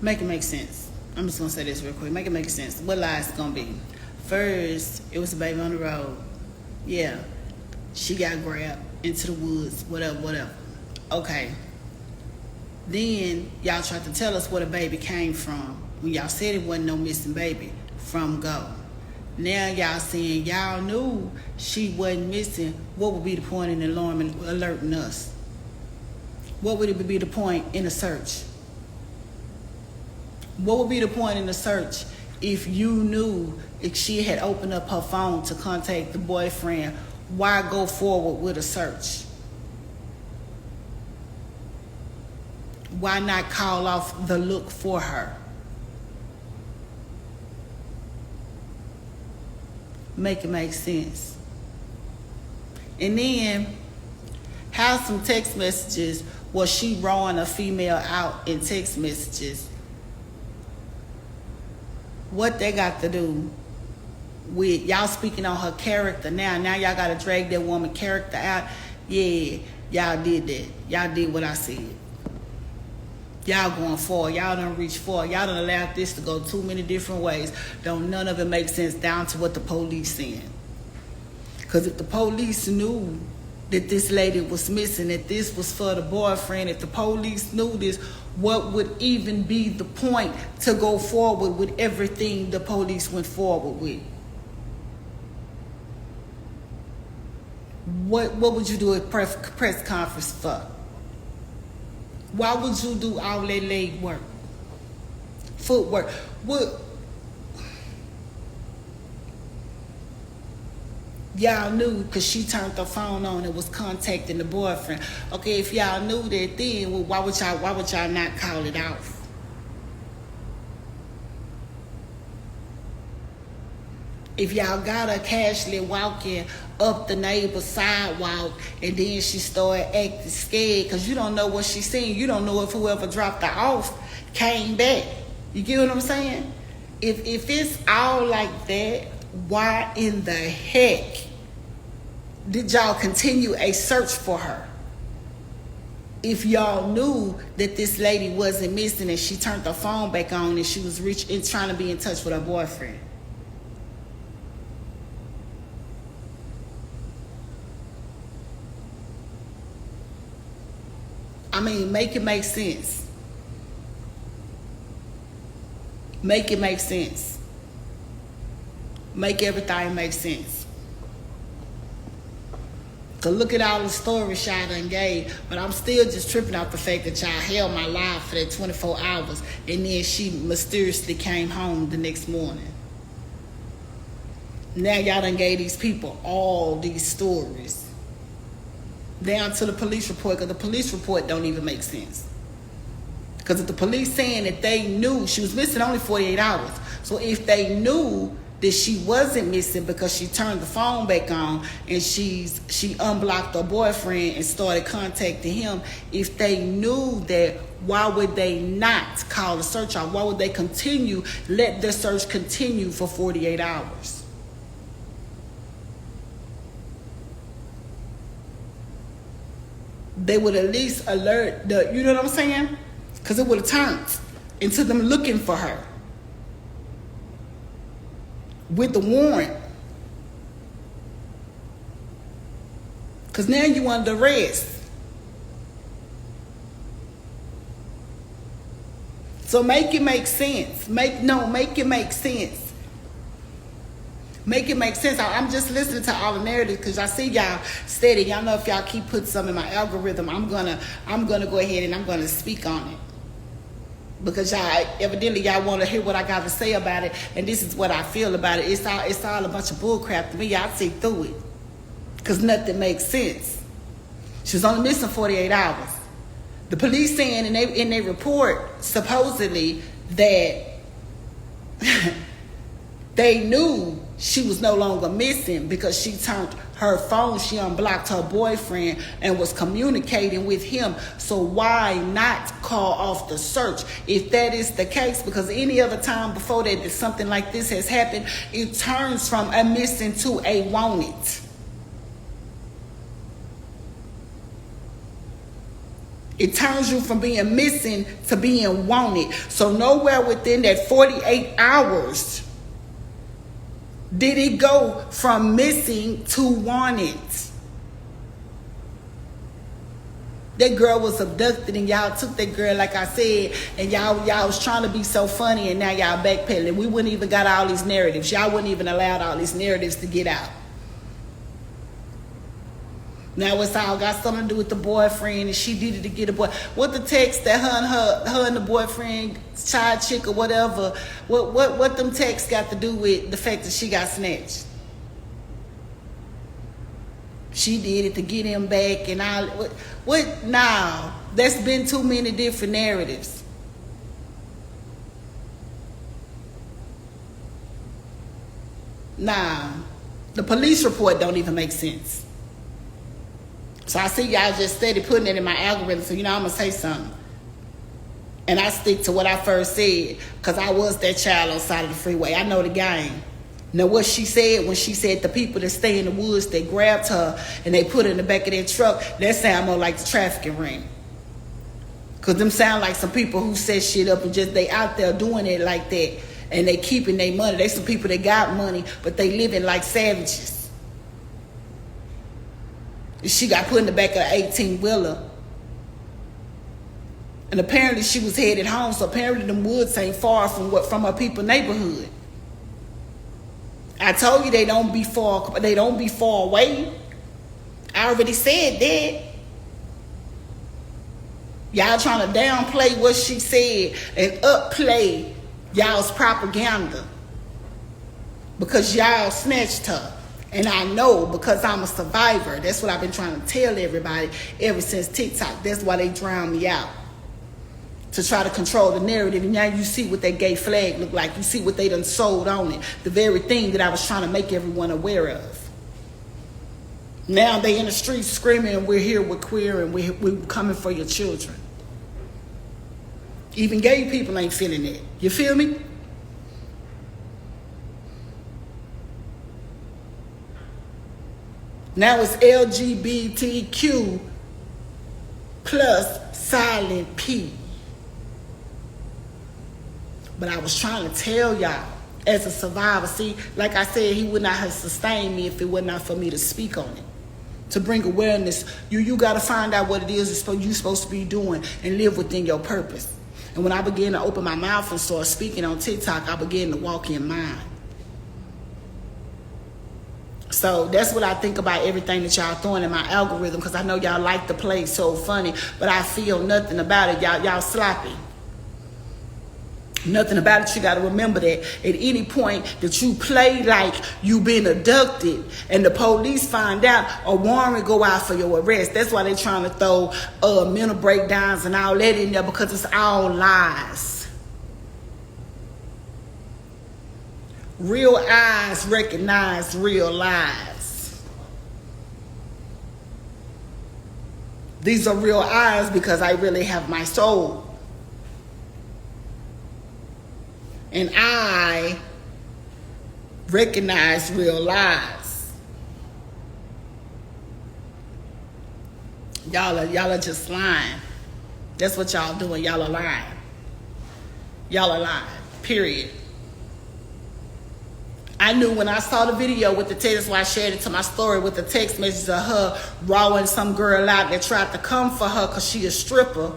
Make it make sense. I'm just gonna say this real quick. Make it make sense. What lies gonna be? First, it was a baby on the road. Yeah, she got grabbed into the woods. Whatever. Okay. Then y'all tried to tell us where the baby came from when y'all said it wasn't no missing baby from go. Now y'all saying y'all knew she wasn't missing. What would be the point in alerting us? What would it be the point in a search? What would be the point in the search if you knew if she had opened up her phone to contact the boyfriend? Why go forward with a search? Why not call off the look for her? Make it make sense. And then have some text messages where she rawing a female out in text messages. What they got to do with y'all speaking on her character now? Now y'all got to drag that woman character out. Yeah, y'all did that. Y'all did what I said. Y'all going forward. Y'all done reach forward. Y'all done allowed this to go too many different ways. Don't none of it make sense down to what the police saying. Because if the police knew that this lady was missing, that this was for the boyfriend, if the police knew this, what would even be the point to go forward with everything the police went forward with? What would you do a press conference for? Why would you do all that leg work? Footwork? What? Y'all knew because she turned the phone on and was contacting the boyfriend. Okay, if y'all knew that then, well, why would y'all not call it off? If y'all got her casually walking up the neighbor's sidewalk and then she started acting scared because you don't know what she's seeing. You don't know if whoever dropped her off came back. You get what I'm saying? If it's all like that, why in the heck did y'all continue a search for her? If y'all knew that this lady wasn't missing and she turned her phone back on and she was trying to be in touch with her boyfriend. I mean, make it make sense. Make it make sense. Make everything make sense. Cause look at all the stories y'all done gave, but I'm still just tripping out the fact that y'all held my life for that 24 hours and then she mysteriously came home the next morning. Now y'all done gave these people all these stories. Down to the police report, because the police report don't even make sense. Because if the police saying that they knew she was missing only 48 hours, so if they knew that she wasn't missing because she turned the phone back on and she unblocked her boyfriend and started contacting him, if they knew that, why would they not call a search out? Why would they let the search continue for 48 hours? They would at least alert you know what I'm saying? Because it would have turned into them looking for her with the warrant. Because now you under arrest. So make it make sense. Make it make sense. Make it make sense. I'm just listening to all the narratives because I see y'all steady. Y'all know if y'all keep putting some in my algorithm, I'm gonna go ahead and I'm gonna speak on it. Because y'all evidently y'all want to hear what I got to say about it, and this is what I feel about it. It's all a bunch of bullcrap to me. Y'all see through it. Because nothing makes sense. She was only missing 48 hours. The police saying in their report supposedly that they knew she was no longer missing because she turned her phone, she unblocked her boyfriend and was communicating with him. So why not call off the search if that is the case? Because any other time before that something like this has happened, it turns from a missing to a wanted. It turns you from being missing to being wanted. So nowhere within that 48 hours did it go from missing to wanted. That girl was abducted and y'all took that girl, like I said, and y'all was trying to be so funny, and now y'all backpedaling. We wouldn't even got all these narratives. Y'all wouldn't even allowed all these narratives to get out. Now it's all got something to do with the boyfriend, and she did it to get a boy. What the text that her and the boyfriend, child chick or whatever, what them texts got to do with the fact that she got snatched? She did it to get him back and all. What now? There's been too many different narratives. Nah, the police report don't even make sense. So I see y'all just steady putting it in my algorithm. So, I'm going to say something. And I stick to what I first said, because I was that child on the side of the freeway. I know the game. Now, what she said when she said the people that stay in the woods, they grabbed her and they put her in the back of their truck, that sound more like the trafficking ring. Because them sound like some people who set shit up and just they out there doing it like that. And they keeping their money. They some people that got money, but they living like savages. She got put in the back of an 18-wheeler. And apparently she was headed home. So apparently them woods ain't far from her people neighborhood. I told you they don't be far away. I already said that. Y'all trying to downplay what she said and upplay y'all's propaganda. Because y'all snatched her. And I know because I'm a survivor. That's what I've been trying to tell everybody ever since TikTok. That's why they drown me out. To try to control the narrative. And now you see what that gay flag look like. You see what they done sold on it. The very thing that I was trying to make everyone aware of. Now they in the streets screaming, we're here, we're queer, and we're coming for your children. Even gay people ain't feeling it. You feel me? Now it's LGBTQ plus silent P. But I was trying to tell y'all, as a survivor, see, like I said, he would not have sustained me if it were not for me to speak on it. To bring awareness. You got to find out what it is you're supposed to be doing and live within your purpose. And when I began to open my mouth and start speaking on TikTok, I began to walk in mine. So that's what I think about everything that y'all throwing in my algorithm, because I know y'all like to play so funny, but I feel nothing about it. Y'all sloppy. Nothing about it. You got to remember that at any point that you play like you been abducted and the police find out, a warrant go out for your arrest. That's why they trying to throw mental breakdowns and all that in there, because it's all lies. Real eyes recognize real lies. These are real eyes because I really have my soul. And I recognize real lies. Y'all are just lying. That's what y'all doing. Y'all are lying. Y'all are lying. Period. I knew when I saw the video with the text, that's why I shared it to my story with the text message of her rawing some girl out that tried to come for her because she a stripper.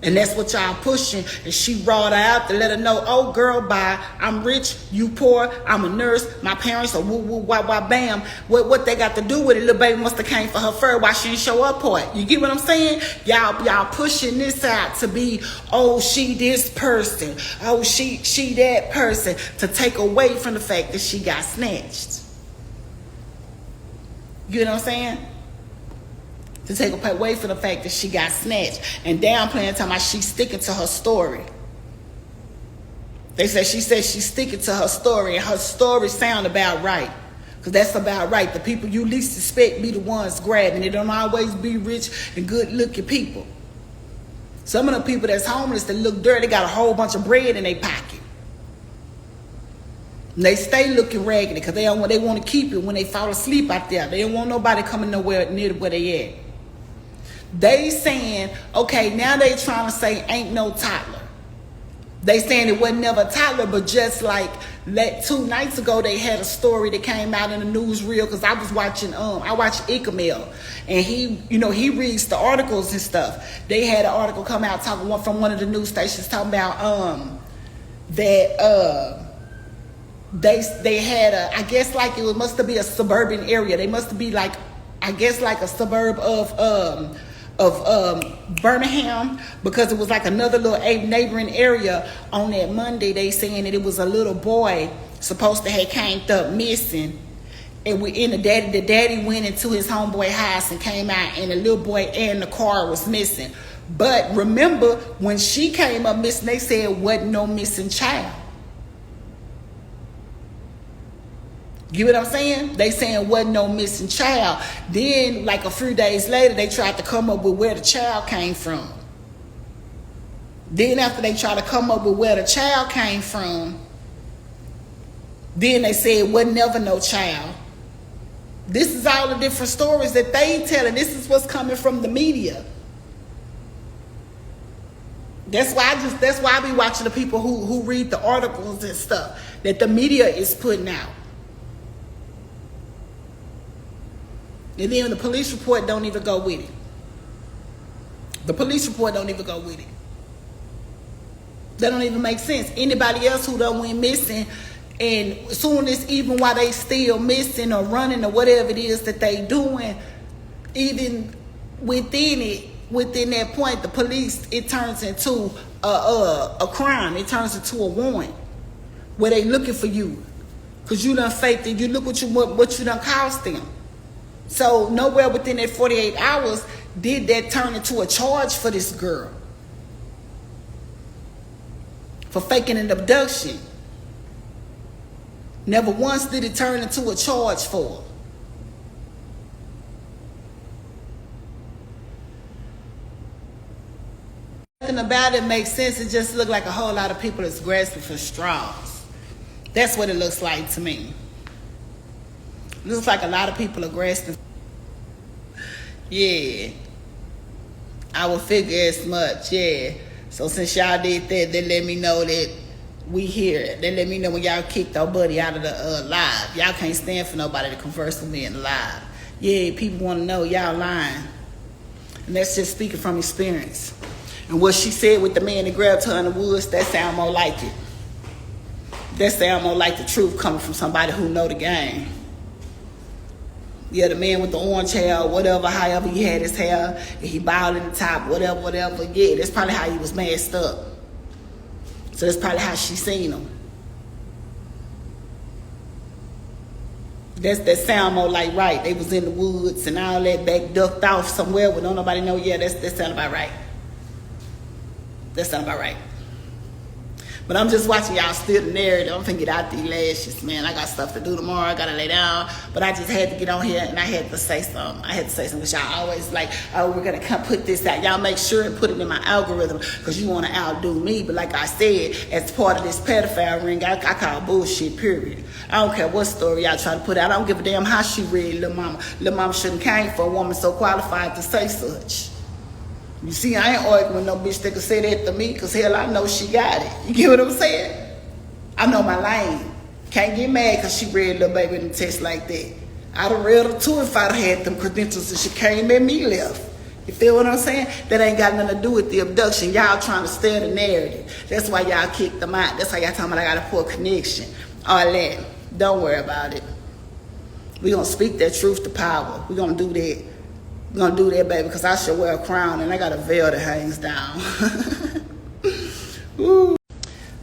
And that's what y'all pushing. And she rawed her out to let her know, oh, girl, bye. I'm rich, you poor, I'm a nurse, my parents are woo, woo, wah, wah, bam. What they got to do with it? Little baby must have came for her fur. Why she didn't show up for it? You get what I'm saying? Y'all pushing this out to be, oh, she this person. Oh, she that person. To take away from the fact that she got snatched. You know what I'm saying? To take away from the fact that she got snatched and downplaying time she's sticking to her story. She said she's sticking to her story, and her story sound about right. Because that's about right. The people you least suspect be the ones grabbing. It don't always be rich and good looking people. Some of the people that's homeless that look dirty got a whole bunch of bread in their pocket. And they stay looking raggedy because they want to keep it when they fall asleep out there. They don't want nobody coming nowhere near where they at. They saying, okay, now they trying to say ain't no toddler. They saying it wasn't never a toddler, but just like 2 nights ago, they had a story that came out in the newsreel, because I was watching, I watched Ickamel, and he reads the articles and stuff. They had an article come out talking from one of the news stations talking about that they had a, I guess like it must be a suburban area. They must be like, I guess like a suburb of Birmingham, because it was like another little neighboring area. On that Monday, they saying that it was a little boy supposed to have came up missing, and the daddy went into his homeboy house and came out, and the little boy and the car was missing. But remember, when she came up missing, they said it wasn't no missing child. You know what I'm saying? They saying wasn't no missing child. Then, like a few days later, they tried to come up with where the child came from. Then after they tried to come up with where the child came from, then they said it wasn't never no child. This is all the different stories that they telling. This is what's coming from the media. That's why I be watching the people who read the articles and stuff that the media is putting out. And then the police report don't even go with it. The police report don't even go with it. That don't even make sense. Anybody else who done went missing, and as soon as even while they still missing or running or whatever it is that they doing, even within that point, the police, it turns into a crime. It turns into a warrant where they looking for you because you done faked it. You look what you done cost them. So nowhere within that 48 hours did that turn into a charge for this girl for faking an abduction. Never once did it turn into a charge for her. Nothing about it makes sense. It just looked like a whole lot of people is grasping for straws. That's what it looks like to me. It looks like a lot of people are grasping. Yeah. I would figure as much, yeah. So since y'all did that, they let me know that we here. They let me know when y'all kicked our buddy out of the live. Y'all can't stand for nobody to converse with me in the live. Yeah, people want to know y'all lying. And that's just speaking from experience. And what she said with the man that grabbed her in the woods, that sound more like it. That sound more like the truth coming from somebody who know the game. Yeah, the man with the orange hair, whatever, however he had his hair, and he bowed in the top, whatever. Yeah, that's probably how he was messed up. So that's probably how she seen him. That sound more like right. They was in the woods and all that, back ducked off somewhere where don't nobody know. Yeah, that sound about right. That sound about right. But I'm just watching y'all steal the narrative. I'm finna get out these lashes, man. I got stuff to do tomorrow. I gotta lay down. But I just had to get on here and I had to say something. I had to say something because y'all always like, oh, we're gonna come put this out. Y'all make sure and put it in my algorithm because you wanna outdo me. But like I said, as part of this pedophile ring, I call bullshit, period. I don't care what story y'all try to put out. I don't give a damn how she read Lil Mama. Lil Mama shouldn't came for a woman so qualified to say such. You see, I ain't arguing with no bitch that can say that to me because hell, I know she got it. You get what I'm saying? I know my lane. Can't get mad because she read Lil Baby in the test like that. I'd have read her too if I'd had them credentials and she came at me left. You feel what I'm saying? That ain't got nothing to do with the abduction. Y'all trying to steer the narrative. That's why y'all kicked them out. That's why y'all talking about I got a poor connection. All that. Don't worry about it. We gonna speak that truth to power. We gonna do that. We're going to do that, baby, because I should wear a crown and I got a veil that hangs down. Ooh.